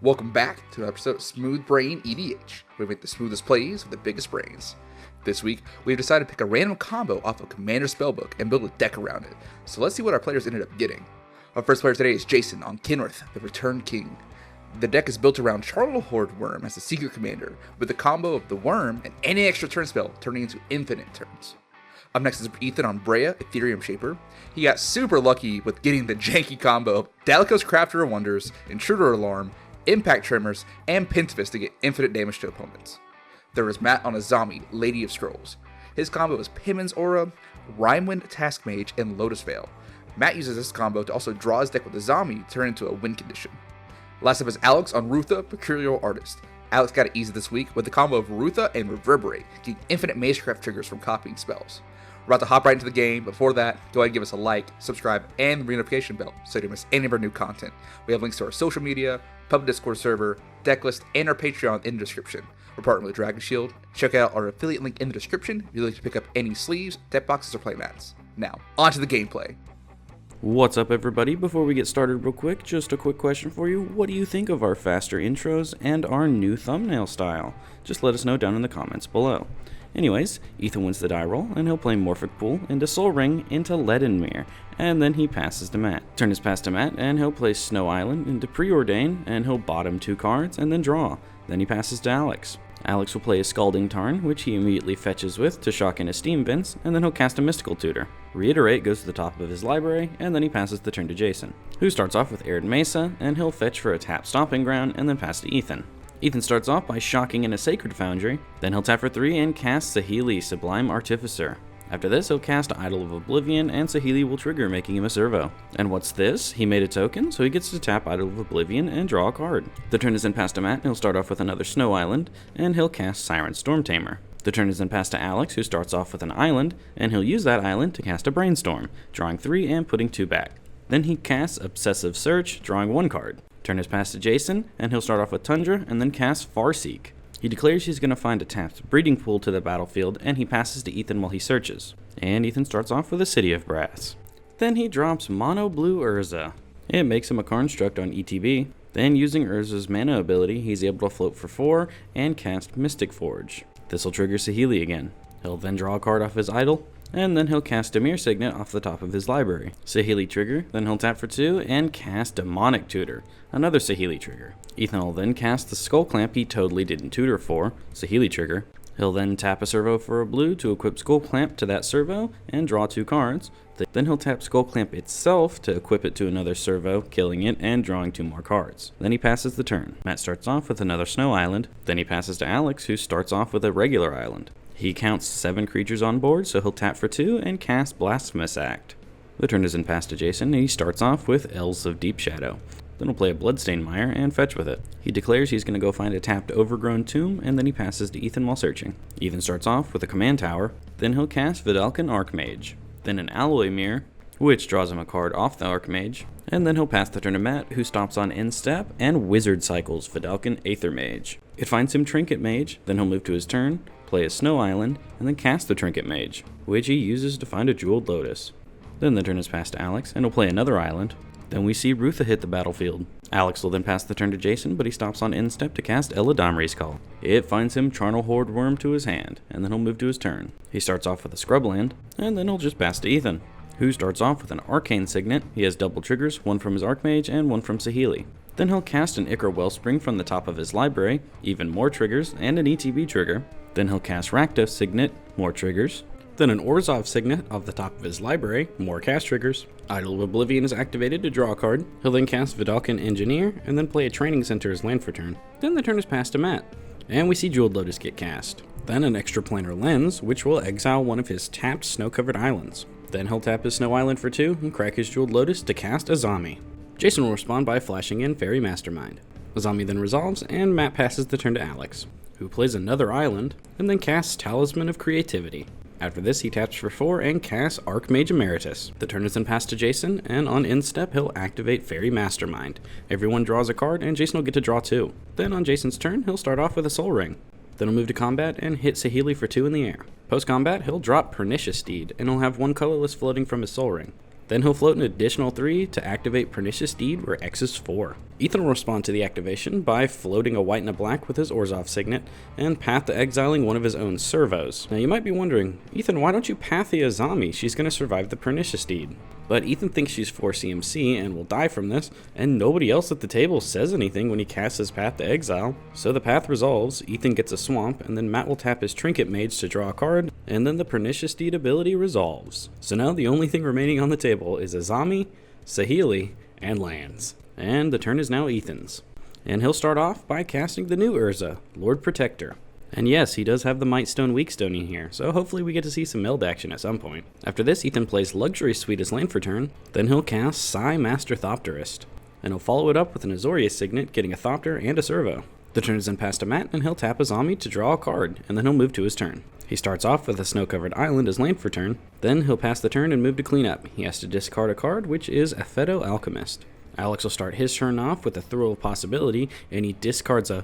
Welcome back to another episode of SmoothBrainEDH, where we make the smoothest plays with the biggest brains. This week, we've decided to pick a random combo off of Commander Spellbook and build a deck around it. So let's see what our players ended up getting. Our first player today is Jason on Kenrith, the Returned King. The deck is built around Chartlehorde Worm as the secret commander, with the combo of the Worm and any extra turn spell turning into infinite turns. Up next is Ethan on Breya, Ethereum Shaper. He got super lucky with getting the janky combo of Dalico's Crafter of Wonders, Intruder Alarm, Impact Tremors, and Pinfist to get infinite damage to opponents. There is Matt on Azami, Lady of Scrolls. His combo is Pimen's Aura, Rhymewind Task Mage, and Lotus Veil. Matt uses this combo to also draw his deck with Azami to turn into a win condition. Last up is Alex on Rootha, Mercurial Artist. Alex got it easy this week with the combo of Rootha and Reverberate, getting infinite Magecraft triggers from copying spells. We're about to hop right into the game. Before that, go ahead and give us a like, subscribe, and the notification bell so you don't miss any of our new content. We have links to our social media, public Discord server, Decklist, and our Patreon in the description. We're partnered with Dragon Shield. Check out our affiliate link in the description if you'd like to pick up any sleeves, deck boxes, or playmats. Now, on to the gameplay. What's up, everybody? Before we get started real quick, just a quick question for you. What do you think of our faster intros and our new thumbnail style? Just let us know down in the comments below. Anyways, Ethan wins the die roll, and he'll play Morphic Pool into Soul Ring into Leadenmere, and then he passes to Matt. Turn is passed to Matt, and he'll play Snow Island into Preordain, and he'll bottom 2 cards, and then draw. Then he passes to Alex. Alex will play a Scalding Tarn, which he immediately fetches with to shock in his Steam Vents, and then he'll cast a Mystical Tutor. Reiterate goes to the top of his library, and then he passes the turn to Jason, who starts off with Arid Mesa, and he'll fetch for a tap Stomping Ground, and then pass to Ethan. Ethan starts off by shocking in a Sacred Foundry, then he'll tap for 3 and cast Saheeli, Sublime Artificer. After this, he'll cast Idol of Oblivion, and Saheeli will trigger, making him a servo. And what's this? He made a token, so he gets to tap Idol of Oblivion and draw a card. The turn is then passed to Matt, and he'll start off with another Snow Island, and he'll cast Siren Stormtamer. The turn is then passed to Alex, who starts off with an island, and he'll use that island to cast a Brainstorm, drawing 3 and putting 2 back. Then he casts Obsessive Search, drawing 1 card. Turn is passed to Jason, and he'll start off with Tundra, and then cast Farseek. He declares he's going to find a tapped Breeding Pool to the battlefield, and he passes to Ethan while he searches. And Ethan starts off with a City of Brass. Then he drops Mono Blue Urza. It makes him a Construct on ETB. Then using Urza's mana ability, he's able to float for 4 and cast Mystic Forge. This will trigger Saheeli again. He'll then draw a card off his idol, and then he'll cast Dimir Signet off the top of his library. Saheeli trigger, then he'll tap for 2 and cast Demonic Tutor, another Saheeli trigger. Ethan will then cast the Skull Clamp he totally didn't tutor for, Saheeli trigger. He'll then tap a servo for a blue to equip Skull Clamp to that servo and draw 2 cards. Then he'll tap Skull Clamp itself to equip it to another servo, killing it and drawing 2 more cards. Then he passes the turn. Matt starts off with another Snow Island. Then he passes to Alex, who starts off with a regular island. He counts 7 creatures on board, so he'll tap for 2 and cast Blasphemous Act. The turn is then passed to Jason, and he starts off with Elves of Deep Shadow. Then he'll play a Bloodstained Mire and fetch with it. He declares he's going to go find a tapped Overgrown Tomb, and then he passes to Ethan while searching. Ethan starts off with a Command Tower, then he'll cast Vidalcan Archmage, then an Alloy Mirror, which draws him a card off the Archmage, and then he'll pass the turn to Matt, who stops on End Step, and Wizard cycles Vidalcan Aether Mage. It finds him Trinket Mage, then he'll move to his turn, play a Snow Island, and then cast the Trinket Mage, which he uses to find a Jeweled Lotus. Then the turn is passed to Alex, and he'll play another island. Then we see Rootha hit the battlefield. Alex will then pass the turn to Jason, but he stops on End Step to cast Eladamri's Call. It finds him Chartlehorde Worm to his hand, and then he'll move to his turn. He starts off with a Scrubland, and then he'll just pass to Ethan, who starts off with an Arcane Signet. He has double triggers, 1 from his Archmage and 1 from Saheeli. Then he'll cast an Ichor Wellspring from the top of his library, even more triggers, and an ETB trigger. Then he'll cast Rakdos Signet, more triggers. Then an Orzhov Signet off the top of his library, more cast triggers. Idol of Oblivion is activated to draw a card. He'll then cast Vidalcan Engineer, and then play a Training Center as land for turn. Then the turn is passed to Matt, and we see Jeweled Lotus get cast. Then an Extraplanar Lens, which will exile one of his tapped snow-covered islands. Then he'll tap his Snow Island for 2 and crack his Jeweled Lotus to cast Azami. Jason will respond by flashing in Fairy Mastermind. Azami then resolves, and Matt passes the turn to Alex, who plays another island, and then casts Talisman of Creativity. After this, he taps for 4 and casts Archmage Emeritus. The turn is then passed to Jason, and on end step, he'll activate Fairy Mastermind. Everyone draws a card, and Jason will get to draw 2. Then on Jason's turn, he'll start off with a Soul Ring. Then he'll move to combat and hit Saheeli for 2 in the air. Post-combat, he'll drop Pernicious Steed, and he'll have 1 colorless floating from his Soul Ring. Then he'll float an additional 3 to activate Pernicious Deed, where X is 4. Ethan will respond to the activation by floating a white and a black with his Orzhov signet, and path to exiling one of his own servos. Now you might be wondering, Ethan, why don't you path the Azami? She's going to survive the Pernicious Deed. But Ethan thinks she's 4 CMC and will die from this, and nobody else at the table says anything when he casts his Path to Exile. So the path resolves, Ethan gets a swamp, and then Matt will tap his Trinket Mage to draw a card, and then the Pernicious Deed ability resolves. So now the only thing remaining on the table is Azami, Saheeli, and lands. And the turn is now Ethan's. And he'll start off by casting the new Urza, Lord Protector. And yes, he does have the Mightstone Weakstone in here, so hopefully we get to see some meld action at some point. After this, Ethan plays Luxury Suite as land for turn, then he'll cast Sai Master Thopterist. And he'll follow it up with an Azorius Signet, getting a Thopter and a Servo. The turn is then passed to Matt, and he'll tap Azami to draw a card, and then he'll move to his turn. He starts off with a Snow-Covered Island as land for turn, then he'll pass the turn and move to clean up. He has to discard a card, which is Aphedo Alchemist. Alex will start his turn off with a Thrill of Possibility, and he discards a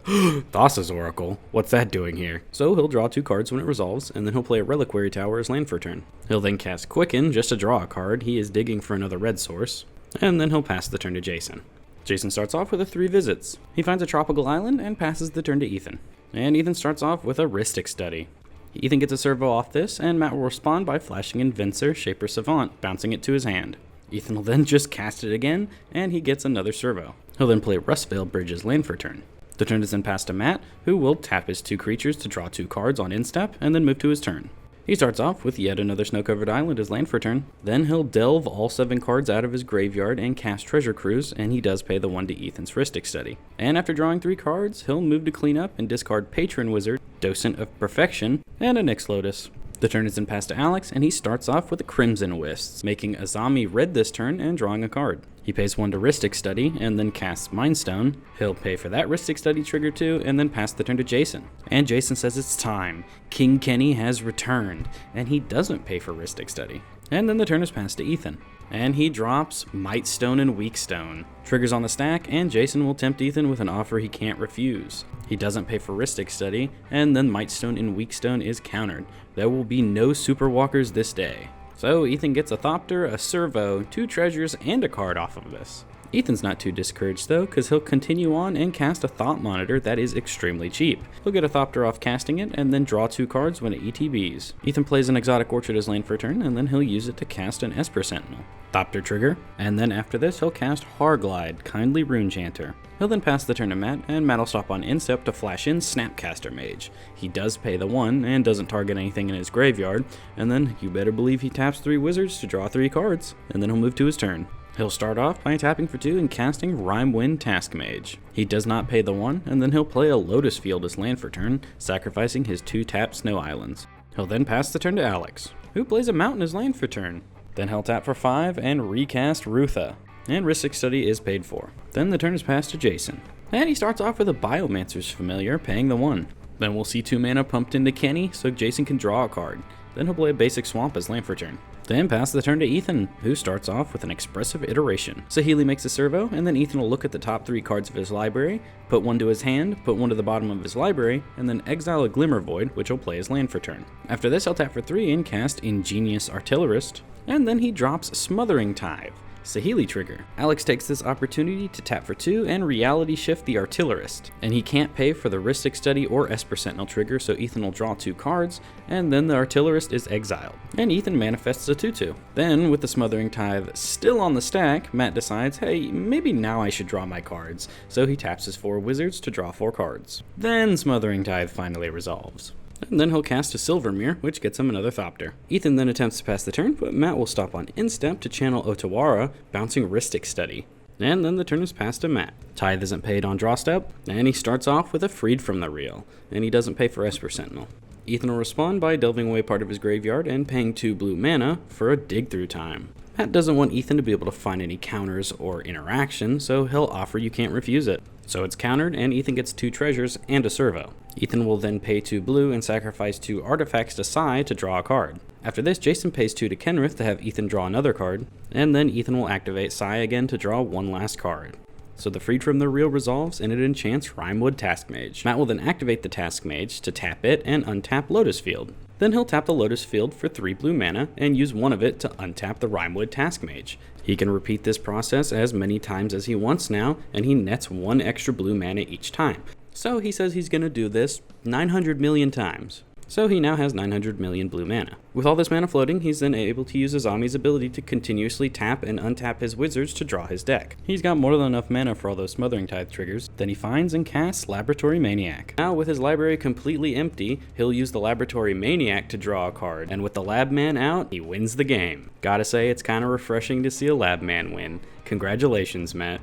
Thassa's Oracle. What's that doing here? So he'll draw 2 cards when it resolves, and then he'll play a Reliquary Tower as land for turn. He'll then cast Quicken just to draw a card. He is digging for another red source. And then he'll pass the turn to Jason. Jason starts off with a 3 visits. He finds a tropical island and passes the turn to Ethan. And Ethan starts off with a Rhystic Study. Ethan gets a servo off this, and Matt will respond by flashing Invencer, Shaper Savant, bouncing it to his hand. Ethan will then just cast it again, and he gets another servo. He'll then play Rustvale Bridge as land for turn. The turn is then passed to Matt, who will tap his 2 creatures to draw 2 cards on instep, and then move to his turn. He starts off with yet another Snow-Covered Island as land for turn. Then he'll delve all 7 cards out of his graveyard and cast Treasure Cruise, and he does pay the 1 to Ethan's Rhystic Study. And after drawing 3 cards, he'll move to clean up and discard Patron Wizard, Docent of Perfection, and a Nyx Lotus. The turn is then passed to Alex, and he starts off with a Crimson Wisps, making Azami red this turn and drawing a card. He pays 1 to Rhystic Study, and then casts Mind Stone. He'll pay for that Rhystic Study trigger too, and then pass the turn to Jason. And Jason says it's time. King Kenny has returned, and he doesn't pay for Rhystic Study. And then the turn is passed to Ethan. And he drops Mightstone and Weakstone. Triggers on the stack, and Jason will tempt Ethan with an offer he can't refuse. He doesn't pay for Rhystic Study, and then Mightstone and Weakstone is countered. There will be no Super Walkers this day. So Ethan gets a Thopter, a Servo, 2 treasures, and a card off of this. Ethan's not too discouraged though, because he'll continue on and cast a Thought Monitor that is extremely cheap. He'll get a Thopter off casting it, and then draw 2 cards when it ETBs. Ethan plays an Exotic Orchard as land for turn, and then he'll use it to cast an Esper Sentinel. Thopter trigger, and then after this he'll cast Harglide, Kindly Runechanter. He'll then pass the turn to Matt, and Matt will stop on instep to flash in Snapcaster Mage. He does pay the 1, and doesn't target anything in his graveyard, and then you better believe he taps 3 wizards to draw 3 cards, and then he'll move to his turn. He'll start off by tapping for 2 and casting Rimewind Task Mage. He does not pay the 1, and then he'll play a Lotus Field as land for turn, sacrificing his 2 tapped Snow Islands. He'll then pass the turn to Alex, who plays a Mountain as land for turn. Then he'll tap for 5 and recast Rootha, and Rhystic Study is paid for. Then the turn is passed to Jason, and he starts off with a Biomancer's Familiar, paying the 1. Then we'll see 2 mana pumped into Kenny, so Jason can draw a card. Then he'll play a basic Swamp as land for turn. Then pass the turn to Ethan, who starts off with an Expressive Iteration. Saheeli makes a servo, and then Ethan will look at the top 3 cards of his library, put 1 to his hand, put 1 to the bottom of his library, and then exile a Glimmer Void, which he'll play as land for turn. After this, he'll tap for 3 and cast Ingenious Artillerist, and then he drops Smothering Tithe. Saheeli trigger. Alex takes this opportunity to tap for 2 and reality shift the Artillerist, and he can't pay for the Rhystic Study or Esper Sentinel trigger, so Ethan will draw 2 cards, and then the Artillerist is exiled, and Ethan manifests a 2/2. Then, with the Smothering Tithe still on the stack, Matt decides, hey, maybe now I should draw my cards, so he taps his 4 wizards to draw 4 cards. Then Smothering Tithe finally resolves. And then he'll cast a Silvermere, which gets him another Thopter. Ethan then attempts to pass the turn, but Matt will stop on instep to channel Otawara, bouncing Rhystic Study. And then the turn is passed to Matt. Tithe isn't paid on draw step, and he starts off with a Freed from the Real, and he doesn't pay for Esper Sentinel. Ethan will respond by delving away part of his graveyard and paying 2 blue mana for a Dig Through Time. Matt doesn't want Ethan to be able to find any counters or interaction, so he'll offer you can't refuse it. So it's countered, and Ethan gets 2 treasures and a servo. Ethan will then pay 2 blue and sacrifice 2 artifacts to Sai to draw a card. After this, Jason pays 2 to Kenrith to have Ethan draw another card, and then Ethan will activate Sai again to draw 1 last card. So the Freed from the Real resolves and it enchants Rimewood Task Mage. Matt will then activate the Task Mage to tap it and untap Lotus Field. Then he'll tap the Lotus Field for 3 blue mana and use 1 of it to untap the Rimewood Task Mage. He can repeat this process as many times as he wants now, and he nets 1 extra blue mana each time. So he says he's going to do this 900 million times. So he now has 900 million blue mana. With all this mana floating, he's then able to use Azami's ability to continuously tap and untap his wizards to draw his deck. He's got more than enough mana for all those Smothering Tithe triggers. Then he finds and casts Laboratory Maniac. Now with his library completely empty, he'll use the Laboratory Maniac to draw a card, and with the Lab Man out, he wins the game. Gotta say, it's kinda refreshing to see a Lab Man win. Congratulations, Matt.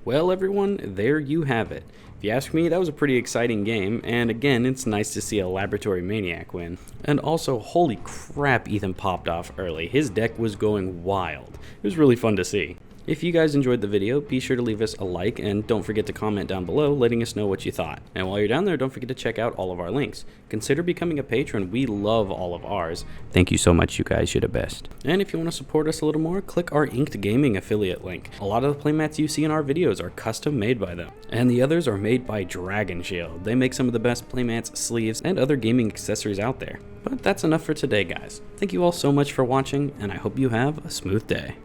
Well everyone, there you have it. If you ask me, that was a pretty exciting game, and again, it's nice to see a Laboratory Maniac win. And also, holy crap, Ethan popped off early. His deck was going wild. It was really fun to see. If you guys enjoyed the video, be sure to leave us a like and don't forget to comment down below letting us know what you thought. And while you're down there, don't forget to check out all of our links. Consider becoming a patron. We love all of ours. Thank you so much, you guys. You're the best. And if you want to support us a little more, click our Inked Gaming affiliate link. A lot of the playmats you see in our videos are custom made by them. And the others are made by Dragon Shield. They make some of the best playmats, sleeves, and other gaming accessories out there. But that's enough for today, guys. Thank you all so much for watching, and I hope you have a smooth day.